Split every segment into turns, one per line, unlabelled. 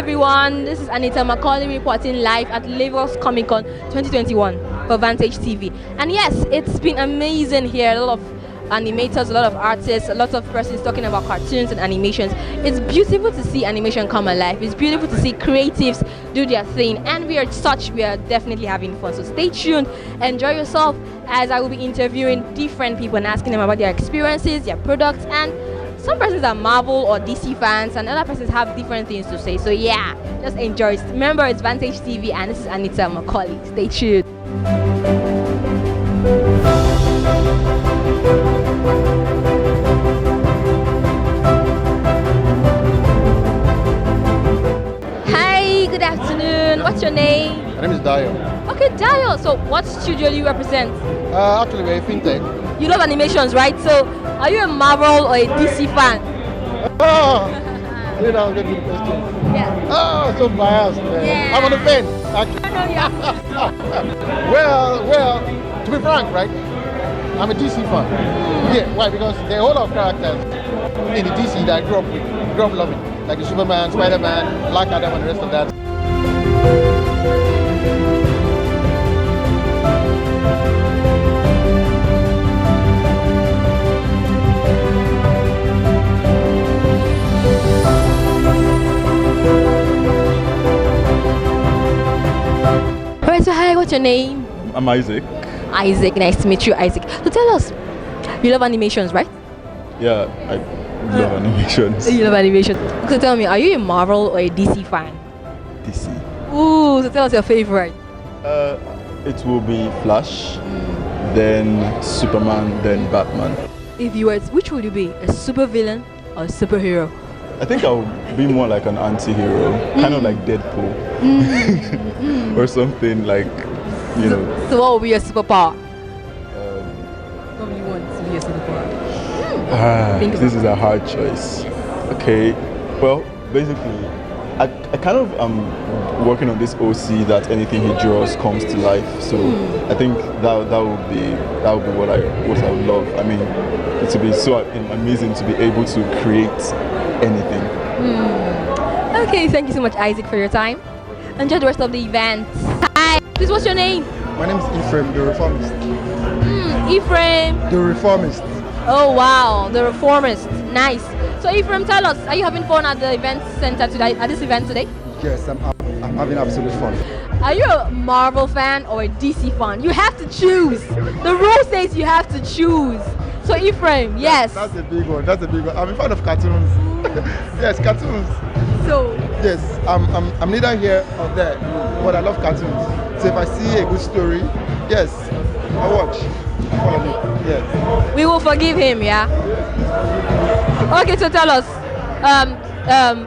everyone, this is Anita Macaulay reporting live at Lagos Comic Con 2021 for Vantage TV. And yes, it's been amazing here. A lot of animators, a lot of artists, a lot of persons talking about cartoons and animations. It's beautiful to see animation come alive. It's beautiful to see creatives do their thing, and we are definitely having fun. So stay tuned, enjoy yourself as I will be interviewing different people and asking them about their experiences, their products, and some persons are Marvel or DC fans, and other persons have different things to say. So yeah, just enjoy. Remember, it's Vantage TV, and this is Anita Macaulay. Stay tuned. Hi, good afternoon. What's your name?
My name is Dio.
Okay, Dio. So what studio do you represent?
Actually, we're a fintech.
You love animations, right? So are you a Marvel or a DC fan?
Oh, that was a good question.
Yeah.
Oh, so biased, man.
Yeah.
I'm on the fence, actually.
No, yeah.
well, to be frank, right? I'm a DC fan. Yeah, why? Because there are a whole lot of characters in the DC that I grew up loving. Like the Superman, Spider-Man, Black Adam, and the rest of that.
Alright, so hi, what's your name?
I'm Isaac.
Isaac, nice to meet you, Isaac. So tell us, you love animations, right?
Yeah, I love animations.
You love animations. So tell me, are you a Marvel or a DC fan?
DC.
Ooh, so tell us your favorite.
It will be Flash, then Superman, then Batman.
If you were, which would you be? A supervillain or a superhero?
I think I'll be more like an anti-hero, kind of like Deadpool. Or something like, you know.
So what would be your superpower? What would you want to be your superpower?
This is a hard choice. Okay, well, basically, I kind of am working on this OC that anything he draws comes to life. So I think that would be what I would love. I mean, it would be so amazing to be able to create anything.
Okay, thank you so much, Isaac, for your time. Enjoy the rest of the event. Hi, please, what's your name?
My name is Ephraim, the Reformist.
Ephraim.
The Reformist.
Oh wow, the Reformist. Nice. So Ephraim, tell us, are you having fun at the event center today? At this event today?
Yes, I'm having absolute fun.
Are you a Marvel fan or a DC fan? You have to choose. The rule says you have to choose. So Ephraim, yes.
That's a big one. I'm a fan of cartoons. Yes, cartoons.
So
yes, I'm neither here or there, but I love cartoons. So if I see a good story, yes, I watch. Follow me. Yes.
we will forgive him, yeah? Okay, so tell us,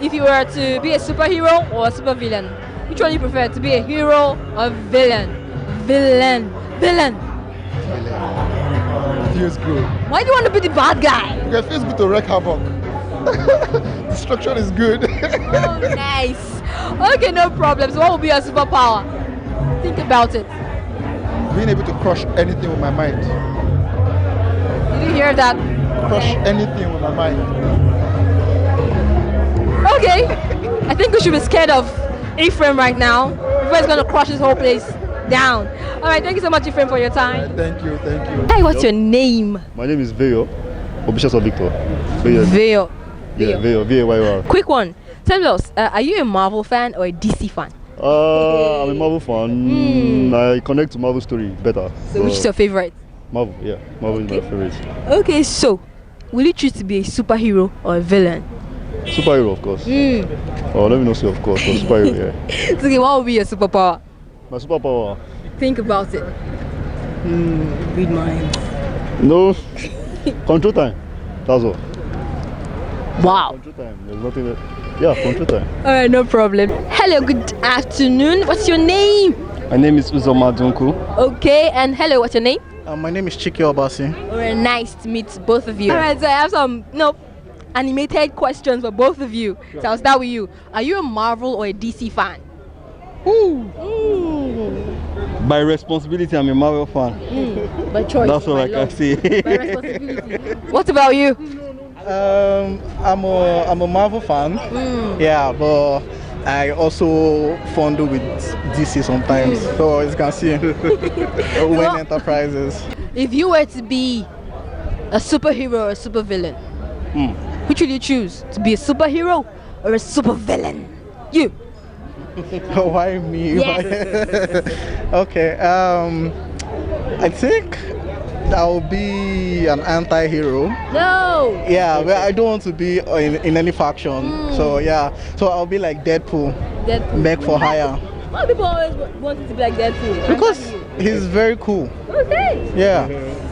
if you were to be a superhero or a supervillain, which one you prefer, to be a hero or villain? Villain.
Feels good.
Why do you want to be the bad guy?
Because it feels good to wreak havoc. Destruction is good.
Oh, nice. Okay, no problem. So what will be your superpower? Think about it.
Being able to crush anything with my mind.
Did you hear that?
Crush anything with my mind.
Okay. I think we should be scared of Ephraim right now. Before he's going to crush his whole place down. All right, thank you so much, Ephraim, for your time.
Thank you.
Hi, what's your name?
My name is Veo, Obishas Victor.
Veo.
Yeah, Veo, V-A-Y-O-R.
Quick one. Tell us, are you a Marvel fan or a DC fan?
I'm a Marvel fan. I connect to Marvel story better.
So which is your favorite?
Marvel, yeah. Marvel is my favorite.
Okay, so will you choose to be a superhero or a villain?
Superhero, of course. Oh, let me not say of course, but superhero, yeah.
Okay, what will be your superpower?
My superpower?
Think about it. Read minds.
No. Control time. That's all.
Wow.
Control time. There's nothing that... Yeah, control time.
Alright, no problem. Hello, good afternoon. What's your name?
My name is Uzoma Dunku.
Okay, and hello, what's your name?
My name is Chiki Obasi.
Alright, nice to meet both of you. Alright, so I have some animated questions for both of you. Sure. So I'll start with you. Are you a Marvel or a DC fan?
By responsibility, I'm a Marvel fan.
By choice.
That's all I can say.
By responsibility. What about you?
I'm a Marvel fan. Yeah, but I also fondle with DC sometimes. So as you can see, Wayne Enterprises.
If you were to be a superhero or a supervillain, which will you choose? To be a superhero or a supervillain? You.
Why me?
Yes.
Okay. I think that will be an anti-hero.
No.
Yeah, well, I don't want to be in any faction. So yeah, so I'll be like Deadpool.
Deadpool.
Meg for hire.
Why people always want you to be like Deadpool?
Because he's very cool.
Okay.
Yeah.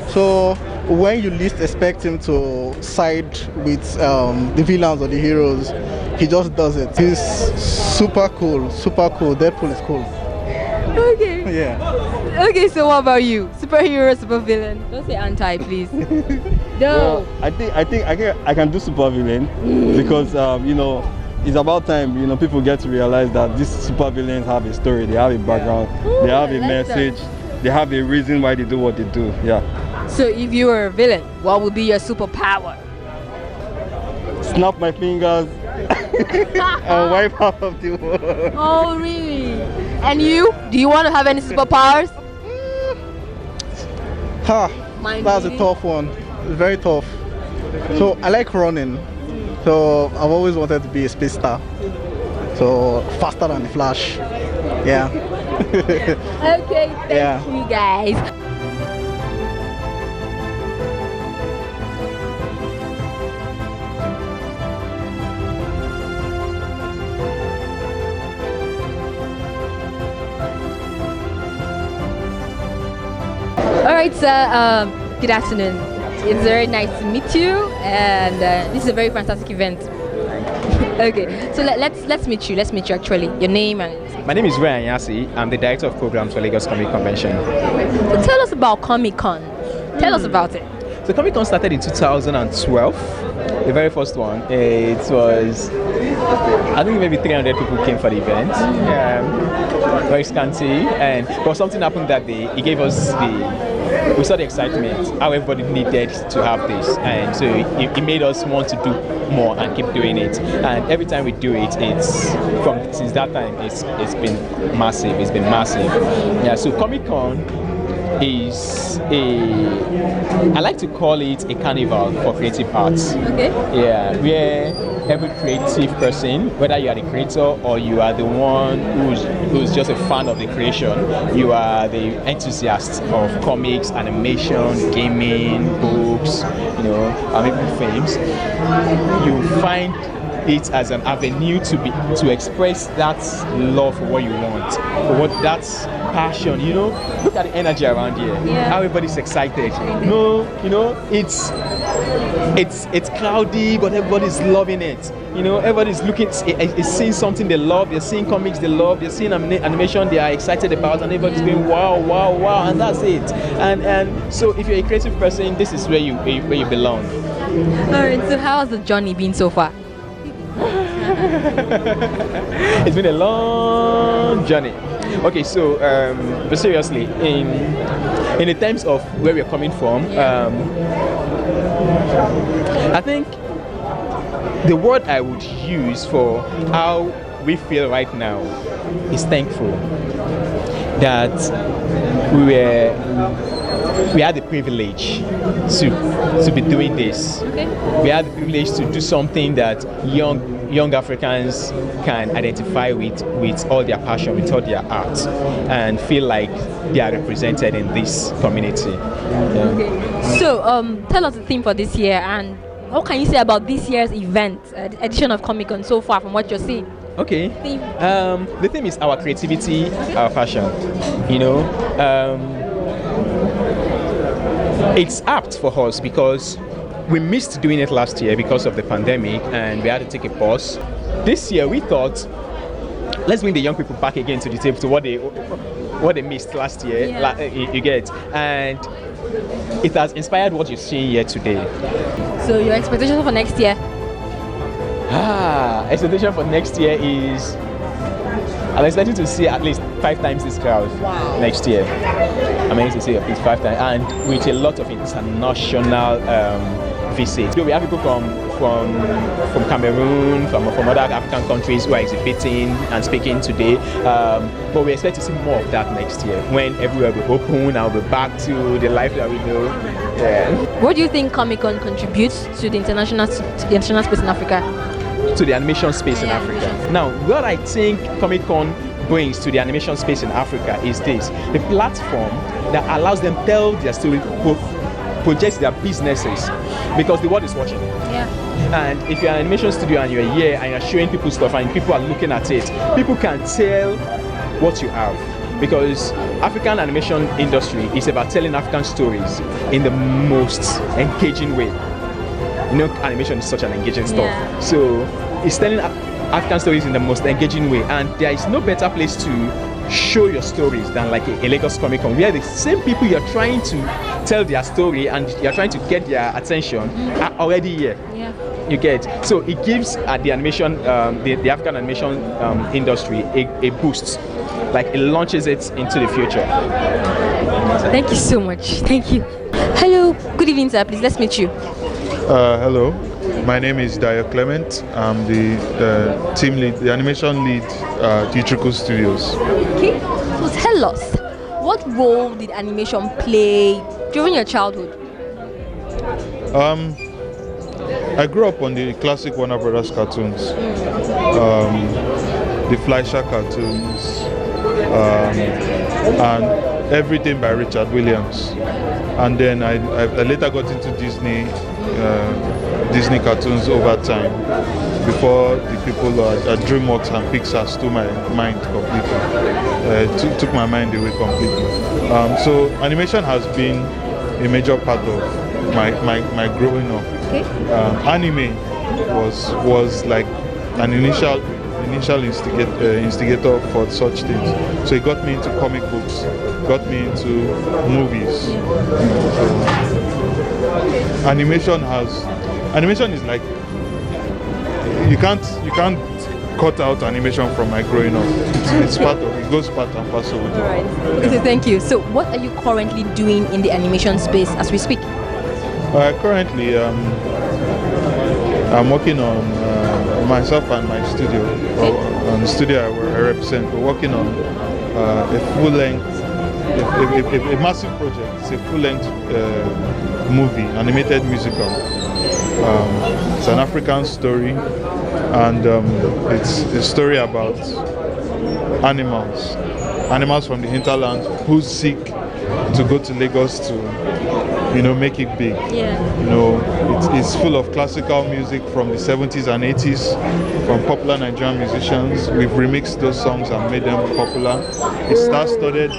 So when you least expect him to side with the villains or the heroes, he just does it. He's super cool. Super cool. Deadpool is cool.
Okay.
Yeah.
Okay, so what about you? Superhero, supervillain? Don't say anti, please. No.
Well, I think I can do supervillain because you know, it's about time, you know, people get to realize that these supervillains have a story, they have a background, they have a message, they have a reason why they do what they do. Yeah.
So if you were a villain, what would be your superpower?
Snap my fingers and wipe out of the world.
Oh, really? And you? Do you want to have any superpowers?
That's a tough one. It's very tough. So I like running. So I've always wanted to be a space star. So faster than the Flash. Yeah.
Okay, thank you guys. Alright, sir, good afternoon. It's very nice to meet you, and this is a very fantastic event. Okay, so let's meet you. Let's meet you actually. Your name and.
My name is Ryan Yasi. I'm the director of programs for Lagos Comic Convention.
So tell us about Comic Con. Tell us about it.
So Comic Con started in 2012. The very first one. It was, I think maybe 300 people came for the event. Very scanty, but something happened that day. It gave us we saw the excitement, how everybody needed to have this, and so it made us want to do more and keep doing it. And every time we do it, since that time it's been massive. It's been massive. Yeah. So Comic Con is I like to call it a carnival for creative arts.
Okay.
Yeah, where every creative person, whether you are the creator or you are the one who's just a fan of the creation, you are the enthusiast of comics, animation, gaming, books, you know, even films. You find it as an avenue to express that love for what you want, for what that's passion. You know, look at the energy around here.
Yeah.
How everybody's excited. No, you know, it's cloudy, but everybody's loving it. You know, everybody's is seeing something they love. They're seeing comics they love. They're seeing animation they are excited about, and everybody's going wow, wow, wow, and that's it. And so, if you're a creative person, this is where you belong.
All right. So how has the journey been so far?
It's been a long journey. Okay, so but seriously, in the terms of where we're coming from, I think the word I would use for how we feel right now is thankful that we had the privilege to be doing this.
Okay.
We had the privilege to do something that young Africans can identify with all their passion, with all their art, and feel like they are represented in this community. Yeah.
Okay. So tell us the theme for this year, and what can you say about this year's event, edition of Comic Con so far from what you're seeing?
Okay.
Theme.
The theme is our creativity, our passion. You know. It's apt for us because we missed doing it last year because of the pandemic and we had to take a pause. This year we thought, let's bring the young people back again to the table to what they missed last year.
Yeah.
You get, and it has inspired what you're seeing here today.
So your expectation for next year?
Expectation for next year is I'm expecting to see at least 5 times this crowd next year. I'm expecting to see at least 5 times, and with a lot of international visit. So we have people from Cameroon, from other African countries who are exhibiting and speaking today. But we expect to see more of that next year when everywhere will open and we'll be back to the life that we know. Yeah.
What do you think Comic-Con contributes to the international space in Africa?
To the animation space in Africa. Now, what I think Comic-Con brings to the animation space in Africa is this: the platform that allows them tell their story, project their businesses, because the world is watching.
Yeah.
And if you're an animation studio and you're here and you're showing people stuff and people are looking at it, people can tell what you have. Because African animation industry is about telling African stories in the most engaging way. You know, animation is such an engaging stuff.
Yeah.
So it's telling African stories in the most engaging way, and there is no better place to show your stories than like a Lagos Comic Con, where the same people you're trying to tell their story and you're trying to get their attention are already here.
Yeah.
You get, so it gives the animation, the African animation industry a boost. Like it launches it into the future.
Thank you so much. Thank you. Hello. Good evening, sir. Please, let's meet you.
Hello, my name is Dio Clement. I'm the team lead, the animation lead at Ichuku Studios.
Okay. So tell us, what role did animation play during your childhood?
I grew up on the classic Warner Brothers cartoons, the Fleischer cartoons, and everything by Richard Williams. And then I later got into Disney cartoons over time, before the people at DreamWorks and Pixar stole my mind completely, took my mind away completely. So animation has been a major part of my growing up.
Okay.
Anime was like an initial instigator for such things. So it got me into comic books, got me into movies. So animation is like, you can't cut out animation from my growing up. It's part of it, goes part and parcel with it.
All right. Okay, so thank you. So what are you currently doing in the animation space as we speak?
Currently, I'm working on myself and my studio, on the studio I represent. We're working on a full-length, a massive project. It's a full-length movie, animated musical. It's an African story, and it's a story about animals from the hinterland who seek to go to Lagos to, make it big.
Yeah.
It's full of classical music from the 70s and 80s, from popular Nigerian musicians. We've remixed those songs and made them popular. It's star-studded.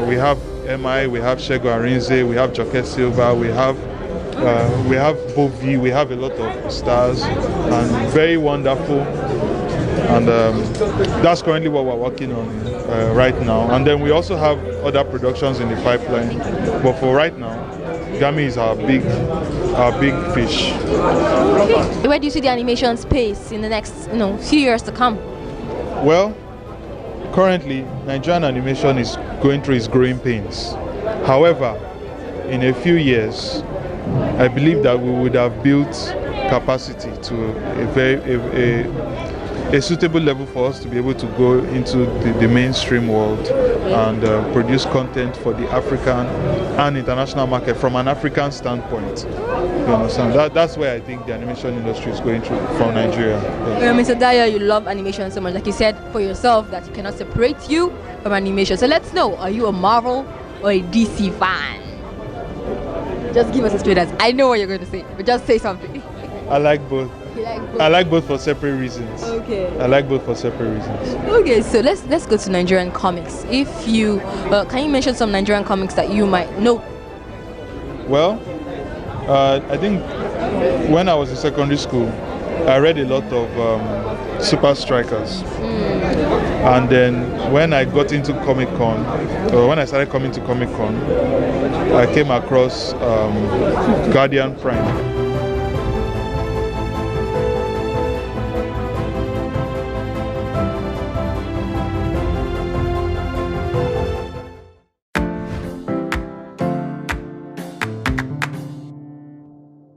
We have MI, we have Shego Arinze, we have Joke Silva, we have Bovi, we have a lot of stars, and very wonderful. And that's currently what we're working on right now. And then we also have other productions in the pipeline. But for right now, Gami is our big fish.
Okay. Where do you see the animation space in the next few years to come?
Well, currently Nigerian animation is going through its growing pains. However, in a few years, I believe that we would have built capacity to a suitable level for us to be able to go into the mainstream world and produce content for the African and international market from an African standpoint. You understand? That's where I think the animation industry is going through from Nigeria. Yes.
Mr. Daya, you love animation so much. Like you said for yourself that you cannot separate you from animation. So let's know, are you a Marvel or a DC fan? Just give us a straight answer. I know what you're going to say, but just say something.
I like both.
You like both?
I like both for separate reasons.
Okay.
I like both for separate reasons.
Okay, so let's go to Nigerian comics. If you can you mention some Nigerian comics that you might know?
Well, I think when I was in secondary school, I read a lot of Super Strikers. And then when I got into Comic-Con, or when I started coming to Comic-Con, I came across Guardian Prime.